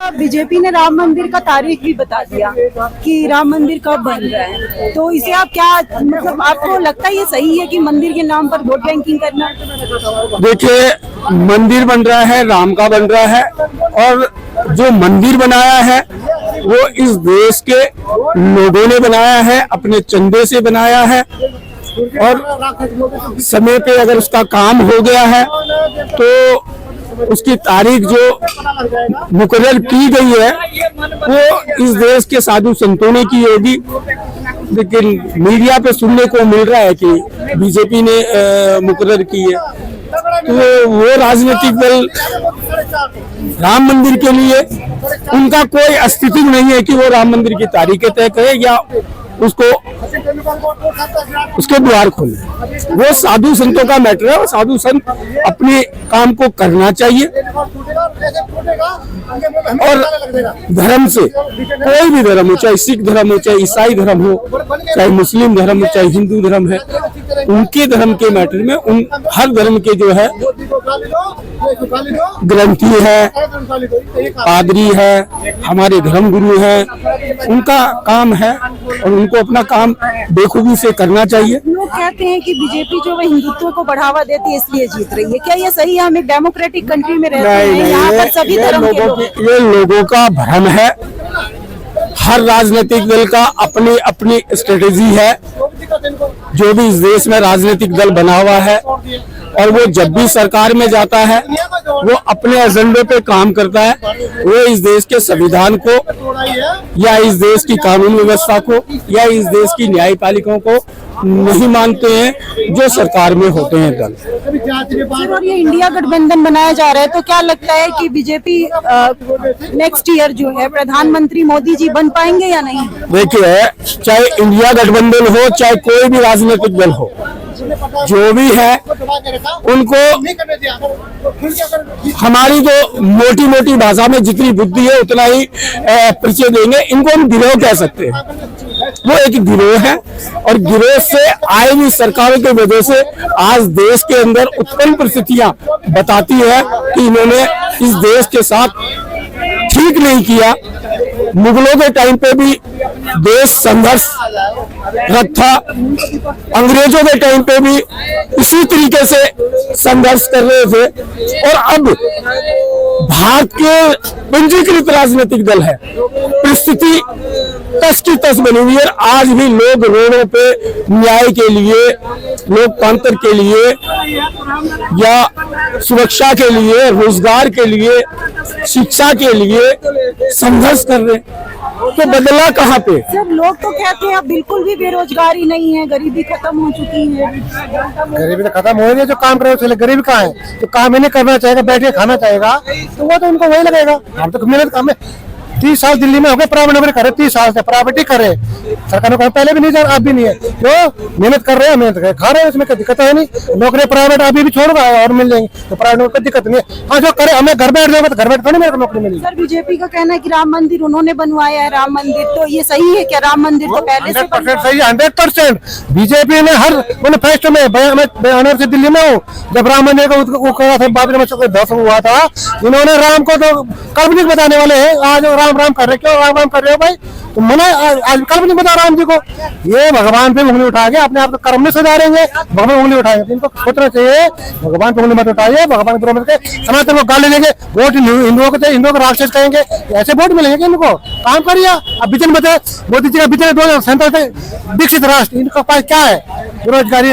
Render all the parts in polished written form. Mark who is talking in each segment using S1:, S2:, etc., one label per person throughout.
S1: BJP ने राम मंदिर का तारीख भी बता दिया कि राम मंदिर कब बन रहा है, तो इसे आप क्या मतलब आपको लगता है ये सही है कि मंदिर के नाम पर वोट बैंकिंग करना?
S2: देखिए, मंदिर बन रहा है, राम का बन रहा है, और जो मंदिर बनाया है वो इस देश के लोगों ने बनाया है, अपने चंदे से बनाया है, और समय पे अगर उसका काम हो गया है तो उसकी तारीख जो मुकर्रर की गई है वो इस देश के साधु संतों ने की होगी। लेकिन मीडिया पे सुनने को मिल रहा है कि बीजेपी ने मुकर्रर की है, तो वो राजनीतिक दल राम मंदिर के लिए उनका कोई अस्तित्व नहीं है कि वो राम मंदिर की तारीखें तय करे या उसको उसके द्वार खोले। वो साधु संतों का मैटर है, और साधु संत अपने काम को करना चाहिए, और धर्म से कोई भी धर्म हो, चाहे सिख धर्म हो, चाहे ईसाई धर्म हो, चाहे मुस्लिम धर्म हो, चाहे हिंदू धर्म है, उनके धर्म के मैटर में उन हर धर्म के जो है ग्रंथी है, पादरी है, हमारे धर्म गुरु है, उनका काम है और उनको अपना काम बेखूबी से करना चाहिए।
S1: लोग कहते हैं कि बीजेपी जो है हिंदुत्व को बढ़ावा देती है इसलिए जीत रही है, क्या ये सही है? हम एक डेमोक्रेटिक कंट्री में रहते हैं, यहाँ पर सभी धर्म के लोग।
S2: ये लोगों का भ्रम है। हर राजनीतिक दल का अपनी अपनी स्ट्रेटेजी है। जो भी इस देश में राजनीतिक दल बना हुआ है और वो जब भी सरकार में जाता है वो अपने एजेंडे पे काम करता है। वो इस देश के संविधान को या इस देश की कानून व्यवस्था को या इस देश की न्यायपालिकाओं को नहीं मानते हैं जो सरकार में होते हैं दल।
S1: सर, और ये इंडिया गठबंधन बनाया जा रहा है, तो क्या लगता है कि बीजेपी नेक्स्ट ईयर जो है प्रधानमंत्री मोदी जी बन पाएंगे या नहीं?
S2: देखिए, चाहे इंडिया गठबंधन हो, चाहे कोई भी राजनीतिक दल हो, जो भी है उनको हमारी जो मोटी मोटी भाषा में जितनी बुद्धि है उतना ही परिचय देंगे। इनको हम गिरोह कह सकते हैं। वो एक गिरोह है और गिरोह से आए हुई सरकारों की वजह से आज देश के अंदर उत्पन्न परिस्थितियां बताती है कि इन्होंने इस देश के साथ ठीक नहीं किया। मुगलों के टाइम पे भी देश संघर्षरत था, अंग्रेजों के टाइम पे भी इसी तरीके से संघर्ष कर रहे थे, और अब भारत के पंजीकृत राजनीतिक दल है। परिस्थिति तस की तस बनी हुई है। आज भी लोग रोडों पे न्याय के लिए, लोकतंत्र के लिए या सुरक्षा के लिए, रोजगार के लिए, शिक्षा के लिए संघर्ष कर रहे हैं। तो बदला कहाँ पे?
S1: सर, लोग तो कहते हैं अब बिल्कुल भी बेरोजगारी नहीं है, गरीबी खत्म हो चुकी है।
S3: गरीबी तो खत्म हो रही है। जो काम करे चले, गरीब कहाँ है? तो काम ही नहीं करना चाहेगा, बैठ के खाना चाहेगा, तो वो तो उनको वही लगेगा। हम तो मेहनत काम है। 30 साल दिल्ली में हो गए, प्राइवेट नौकरी करे, 30 साल से प्राइवेट ही करे। सरकार नौकरी पहले भी नहीं जा, अब भी नहीं है। जो मेहनत कर रहे हैं, मेहनत कर खा रहे हैं, उसमें कोई दिक्कत है नहीं। नौकरी प्राइवेट अभी भी छोड़ गए और मिल जाएंगे, तो प्राइवेट नौकरी दिक्कत नहीं है। हाँ, जो करे, हमें घर बैठ जाएगा तो घर बैठ थोड़ी मेरे को नौकरी मिलेगी।
S1: सर, बीजेपी का कहना है कि राम मंदिर उन्होंने बनवाया है, राम मंदिर, तो ये सही है क्या? राम मंदिर तो पहले से
S3: 100% सही है, 100%। बीजेपी ने हर मैनिफेस्टो में, मैं से दिल्ली में हूँ, जब राम मंदिर का बाबरी मस्जिद ध्वस्त हुआ था, इन्होंने राम को तो काल्पनिक बताने वाले हैं। आज राम राम कर रहे, क्यों राम राम कर रहे हो भाई? तो मना आज काल्पनिक बता राम जी को। ये भगवान पे उंगली उठा के अपने आप को कर्म में सुधारेंगे, भगवान उंगली उठाएंगे। इनको सोचना चाहिए भगवान पे उंगली मत उठाइए। भगवान गुरु मत के सनातन को गाली देंगे, वोट हिंदुओं को, हिंदुओं को राक्षस कहेंगे, ऐसे वोट मिलेंगे इनको? काम करिए। अब विजन बताए मोदी जी का, विजन 2047 विकसित राष्ट्र, इनका पास क्या है? बेरोजगारी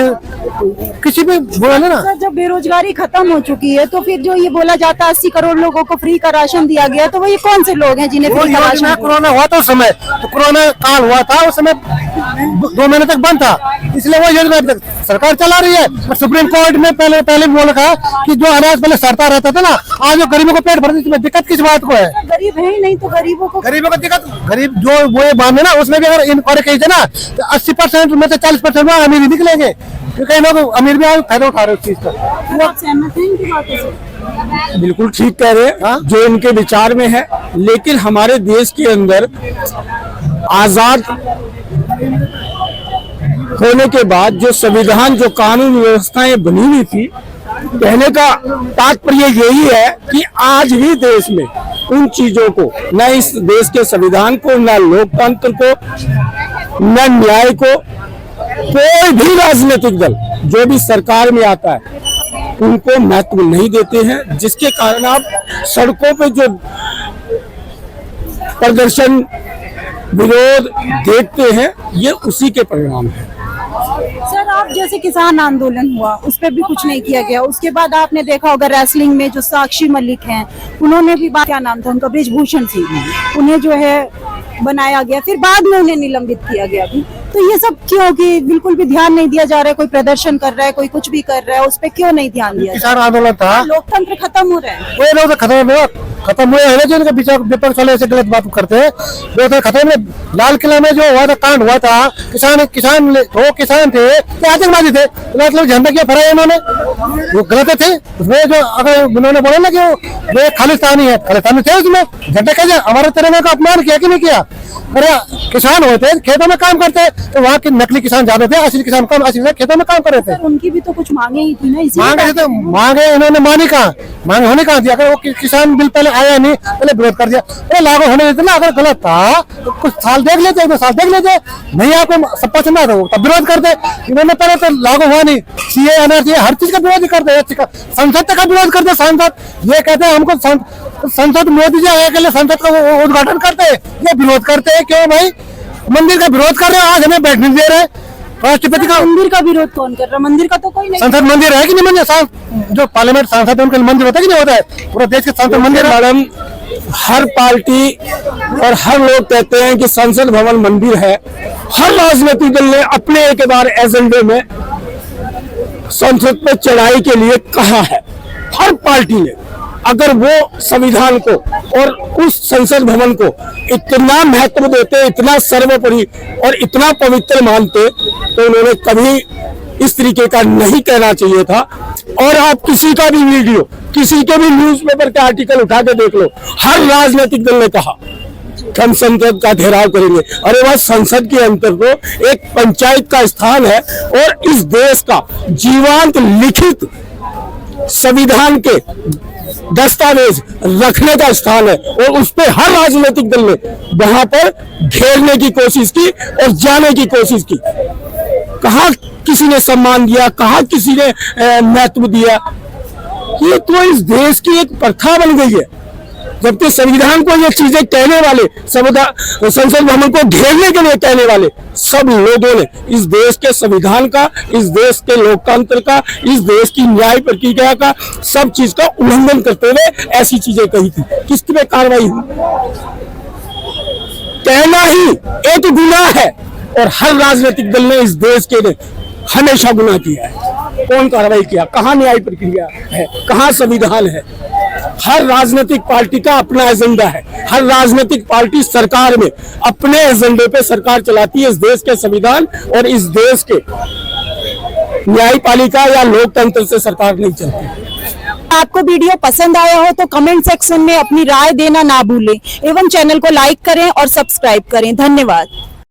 S3: किसी भी बोला ना।
S1: सर, जब बेरोजगारी खत्म हो चुकी है तो फिर जो ये बोला जाता है 80 करोड़ लोगों को फ्री का राशन दिया गया, तो वो ये कौन से लोग हैं जिन्हें फ्री का राशन?
S3: कोरोना हुआ था उस समय, तो कोरोना काल हुआ था उस समय 2 महीने तक बंद था, इसलिए वो योजना सरकार चला रही है। और सुप्रीम कोर्ट में पहले बोला था कि जो अनाज पहले सड़ता रहता था ना, आज जो गरीबों को पेट भरने, इसमें दिक्कत किस बात को है?
S1: गरीब है ही नहीं तो गरीबों को
S3: दिक्कत। गरीब जो वो बांधे ना, उसमें भी अगर इंक्वायरी कही जाए ना, तो 80% में से 40% में अमीर निकलेंगे, क्योंकि लोग अमीर भी फायदा उठा रहे हैं उस चीज का।
S1: आप सहमत हैं इनकी बातों से?
S2: बिल्कुल ठीक कह रहे हैं जो इनके विचार में है। लेकिन हमारे देश के अंदर आजाद होने के बाद जो संविधान, जो कानून व्यवस्थाएं बनी हुई थी, कहने का तात्पर्य यही है कि आज भी देश में उन चीजों को, न इस देश के संविधान को, न लोकतंत्र को, न न्याय को, कोई भी राजनीतिक दल जो भी सरकार में आता है उनको महत्व नहीं देते हैं, जिसके कारण आप सड़कों पे जो प्रदर्शन विरोध देखते हैं ये उसी के परिणाम है।
S1: सर, आप जैसे किसान आंदोलन हुआ उस पर भी कुछ नहीं किया गया। उसके बाद आपने देखा होगा रेसलिंग में जो साक्षी मलिक हैं, उन्होंने भी क्या नाम था उनका, ब्रिजभूषण सिंह, उन्हें जो है बनाया गया, फिर बाद में उन्हें निलंबित किया गया भी। तो ये सब क्यों कि बिल्कुल भी ध्यान नहीं दिया जा रहा है? कोई प्रदर्शन कर रहा है, कोई कुछ भी कर रहा है, उस पर क्यों नहीं ध्यान दिया?
S3: किसान आंदोलन था,
S1: लोकतंत्र खत्म हो रहा है।
S3: कोई लोग खत्म हुए हैं जो इनके विपक्ष वाले ऐसे गलत बात करते हैं। वो तो खत्म में लाल किला में जो हुआ था, कांड हुआ था, किसान वो किसान थे, आतंकवादी थे, मतलब झंडा क्यों फहराया इन्होंने? वो गलत थे उसमें। जो अगर उन्होंने बोला ना कि वो खालिस्तानी है, खालिस्तानी थे उसमें, झंडा कैसे हमारे तिरंगे का अपमान किया कि नहीं किया? अरे किसान होते खेतों में काम करते, तो वहाँ के नकली किसान ज्यादा थे, असली किसान कम, असली खेतों में काम कर रहे थे।
S1: उनकी भी तो कुछ मांगे ही थी ना,
S3: मांगे इन्होंने मानी कहाँ, मांगे होने कहाँ दिया? अगर वो किसान बिल पहले आया नहीं, पहले विरोध कर दिया, अरे लागू होने देते ना। अगर गलत था तो कुछ साल देख लेते, 2 साल देख लेते, नहीं आपको सब पसंद आता तब विरोध करते। इन्होंने पहले तो लागू हुआ नहीं, सीए एनआरसी हर चीज का विरोध करते हैं, संसद तक का विरोध करते। सांसद ये कहते हैं हमको संसद, मोदी जी आए के लिए संसद का उद्घाटन करते हैं, ये विरोध करते हैं। क्यों भाई? मंदिर का विरोध कर रहे हो, आज हमें बैठने दे रहे। राष्ट्रपति का
S1: मंदिर का विरोध कौन कर रहा? मंदिर का तो कोई नहीं।
S3: संसद मंदिर है कि नहीं? मंदिर जो पार्लियामेंट सांसद है उनका मंदिर होता है कि नहीं होता है? पूरा देश के सांसद मंदिर है।
S2: मैडम, हर पार्टी और हर लोग कहते हैं कि संसद भवन मंदिर है। हर राजनीतिक दल ने अपने एक बार एजेंडे में संसद पर चढ़ाई के लिए कहा है। हर पार्टी ने अगर वो संविधान को और उस संसद भवन को इतना महत्व देते, इतना सर्वोपरि और इतना पवित्र मानते, तो उन्होंने कभी इस तरीके का नहीं कहना चाहिए था। और आप किसी का भी वीडियो, किसी के भी न्यूज़पेपर के आर्टिकल उठा के देख लो, हर राजनीतिक दल ने कहा कि हम संसद का घेराव करेंगे। अरे वह संसद के अंदर तो एक पंचायत का स्थान है और इस देश का जीवंत लिखित संविधान के दस्तावेज रखने का स्थान है, और उस पे हर राजनीतिक दल ने वहां पर घेरने की कोशिश की और जाने की कोशिश की। कहाँ किसी ने सम्मान दिया, कहाँ किसी ने महत्व दिया? ये तो इस देश की एक प्रथा बन गई है। जबकि संविधान को ये चीजें कहने वाले, संसद भवन को घेरने के लिए कहने वाले सब लोगों ने इस देश के संविधान का, इस देश के लोकतंत्र का, इस देश की न्याय प्रक्रिया का, सब चीज का उल्लंघन करते हुए ऐसी चीजें कही थी। किस पे कार्रवाई हुई? कहना ही एक गुनाह है, और हर राजनीतिक दल ने इस देश के ने हमेशा गुनाह किया है। कौन कार्रवाई किया? कहाँ न्याय प्रक्रिया है? कहाँ संविधान है? हर राजनीतिक पार्टी का अपना एजेंडा है। हर राजनीतिक पार्टी सरकार में अपने एजेंडे पे सरकार चलाती है। इस देश के संविधान और इस देश के न्यायपालिका या लोकतंत्र से सरकार नहीं चलती।
S1: आपको वीडियो पसंद आया हो तो कमेंट सेक्शन में अपनी राय देना ना भूलें, एवं चैनल को लाइक करें और सब्सक्राइब करें। धन्यवाद।